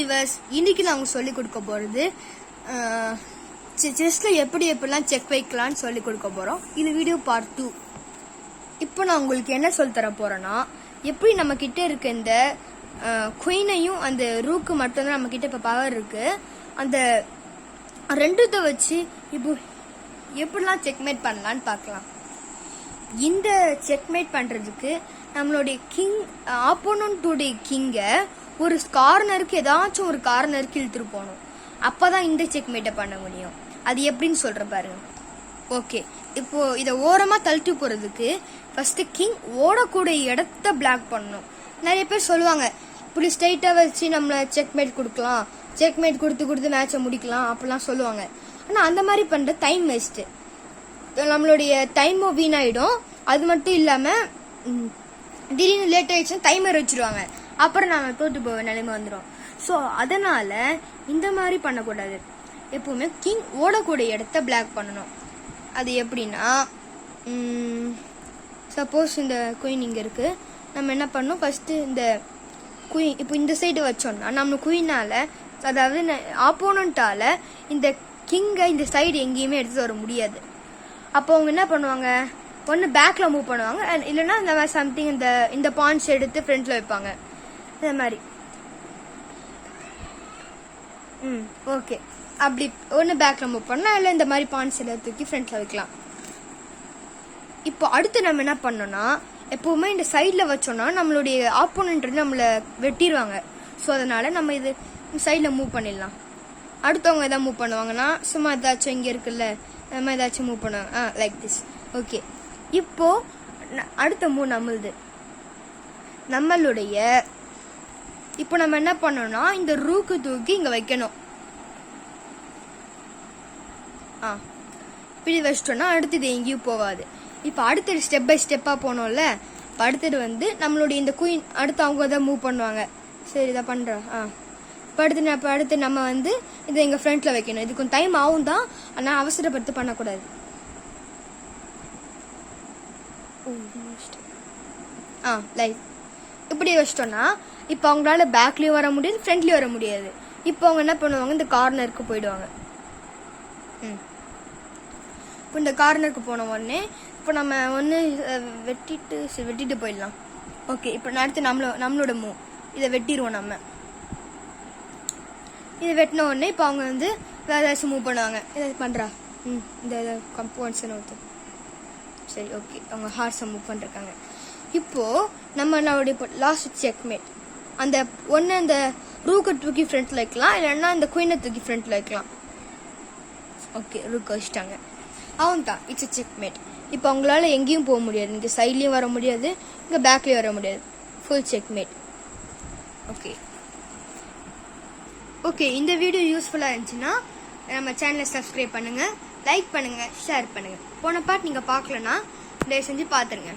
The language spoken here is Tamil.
வியூவர்ஸ், இன்னைக்கு நான் உங்களுக்கு சொல்லிக் கொடுக்க போகிறது செஸ்ஸில் எப்படிலாம் செக் வைக்கலான்னு சொல்லிக் கொடுக்க போகிறோம். இது வீடியோ பார்ட் 2. இப்போ நான் உங்களுக்கு என்ன சொல்லித்தர போகிறேன்னா, எப்படி நம்மக்கிட்ட இருக்க இந்த குயினையும் அந்த ரூக்கு மட்டும்தான் நம்மக்கிட்ட இப்போ பவர் இருக்குது. அந்த ரெண்டுத்தை வச்சு இப்போ எப்படிலாம் செக்மேட் பண்ணலான்னு பார்க்கலாம். இந்த செக்மேட் பண்ணுறதுக்கு நம்மளுடைய கிங் ஆப்போனன்ட்டுடைய கிங்கை ஒரு கார்னருக்கு ஏதாச்சும் ஒரு கார்னருக்கு இழுத்துட்டு போகணும். அப்போதான் இந்த செக்மேட்டை பண்ண முடியும். அது எப்படின்னு சொல்ற பாருங்க. ஓகே, இப்போ இதை ஓரமாக தள்ளிட்டு போகிறதுக்கு ஃபர்ஸ்ட் கிங் ஓடக்கூடிய இடத்த பிளாக் பண்ணணும். நிறைய பேர் சொல்லுவாங்க இப்படி ஸ்ட்ரைட்டாக வச்சு நம்மளை செக்மேட் கொடுக்கலாம், செக்மேட் கொடுத்து மேட்சை முடிக்கலாம் அப்படிலாம் சொல்லுவாங்க. ஆனால் அந்த மாதிரி பண்ணுற டைம் வேஸ்ட்டு, நம்மளுடைய டைமும் வீணாயிடும். அது மட்டும் இல்லாமல் திடீர்னு லேட் ஆயிடுச்சுன்னா டைமர் வச்சிருவாங்க, அப்புறம் நாங்கள் தோற்று போக நிலைமை வந்துடும். ஸோ அதனால இந்த மாதிரி பண்ணக்கூடாது. எப்பவுமே கிங் ஓடக்கூடிய இடத்த பிளாக் பண்ணணும். அது எப்படின்னா, சப்போஸ் இந்த குயின் இங்கே இருக்குது, நம்ம என்ன பண்ணணும், ஃபஸ்ட்டு இந்த குயின் இப்போ இந்த சைடு வச்சோம்னா நம்ம குயினால், அதாவது ஆப்போனண்ட்டால் இந்த கிங்கை இந்த சைடு எங்கேயுமே எடுத்துகிட்டு வர முடியாது. அப்போ அவங்க என்ன பண்ணுவாங்க, ஒன்று பேக்கில் மூவ் பண்ணுவாங்க, இல்லைன்னா இந்த மாதிரி சம்திங் இந்த பாயிண்ட்ஸ் எடுத்து ஃப்ரண்ட்டில் வைப்பாங்க. இந்த மாதிரி ஓகே, அப்படி ஒன்று பேக்கில் மூவ் பண்ணால் இல்லை இந்த மாதிரி பாயிண்ட்ஸ் எல்லாம் தூக்கி ஃப்ரண்ட்டில் வைக்கலாம். இப்போ அடுத்து நம்ம என்ன பண்ணோம்னா, எப்போவுமே இந்த சைடில் வச்சோன்னா நம்மளுடைய ஆப்போனன்ட் நம்மளை வெட்டிடுவாங்க. ஸோ அதனால் நம்ம இது சைடில் மூவ் பண்ணிடலாம். அடுத்தவங்க எதாவது மூவ் பண்ணுவாங்கன்னா சும்மா ஏதாச்சும் இங்கே இருக்குல்ல, நம்ம ஏதாச்சும் மூவ் பண்ணுவாங்க, லைக் திஸ். ஓகே, இப்போ அடுத்த மூவ் நம்மளுடைய இப்போ நம்ம என்ன பண்ணோம்னா, இந்த ரூக்கு தூக்கி இங்கே வைக்கணும். இப்படி வச்சிட்டோம்னா அடுத்தது எங்கேயும் போகாது. இப்போ அடுத்தது ஸ்டெப் பை ஸ்டெப்பாக போனோம்ல, இப்போ அடுத்தது நம்மளுடைய இந்த குயின் அடுத்து அவங்க தான் மூவ் பண்ணுவாங்க. சரி, இதை பண்ணுறோம். இப்போ அடுத்து நம்ம இதை எங்கள் ஃப்ரண்ட்டில் வைக்கணும். இது கொஞ்சம் டைம் ஆகும் தான், ஆனால் அவசரப்படுத்தி பண்ணக்கூடாது. லைக் இப்படி வச்சிட்டோன்னா இப்போ அவங்களால பேக்லேயும் வர முடியாது, ஃப்ரண்ட்லேயும் வர முடியாது. இப்போ அவங்க என்ன பண்ணுவாங்க, இந்த கார்னருக்கு போயிடுவாங்க. இப்போ இந்த கார்னருக்கு போன உடனே இப்போ நம்ம வெட்டிட்டு போயிடலாம். ஓகே, இப்போ அடுத்து நம்மளோட மூவ், இதை வெட்டிடுவோம். நம்ம இதை வெட்டின உடனே இப்போ அவங்க வேறு ஏதாச்சும் மூவ் பண்ணுவாங்க. இதை பண்ணுறா இந்த கம்போன்ஸ் ஒருத்தர். சரி, ஓகே, அவங்க ஹார்ஸை மூவ் பண்ணிருக்காங்க. இப்போது நம்மளுடைய இப்போ லாஸ்ட் செக்மேட், அந்த ரூக்கை தூக்கி ஃப்ரண்ட்டில் வைக்கலாம், இல்லைன்னா இந்த குயினை தூக்கி ஃப்ரண்ட்டில் வைக்கலாம். ஓகே, ரூக்கை வச்சுட்டாங்க, அவன் தான் இட்ஸ் செக்மேட். இப்போ அவங்களால எங்கேயும் போக முடியாது, இங்கே சைட்லேயும் வர முடியாது, இங்கே பேக்லேயும் வர முடியாது. Full checkmate. ஓகே, இந்த வீடியோ யூஸ்ஃபுல்லாக இருந்துச்சுன்னா நம்ம சேனலை சப்ஸ்கிரைப் பண்ணுங்கள், லைக் பண்ணுங்கள், ஷேர் பண்ணுங்கள். போன பார்ட் நீங்கள் பார்க்கலன்னா தயவு செஞ்சு பார்த்துருங்க.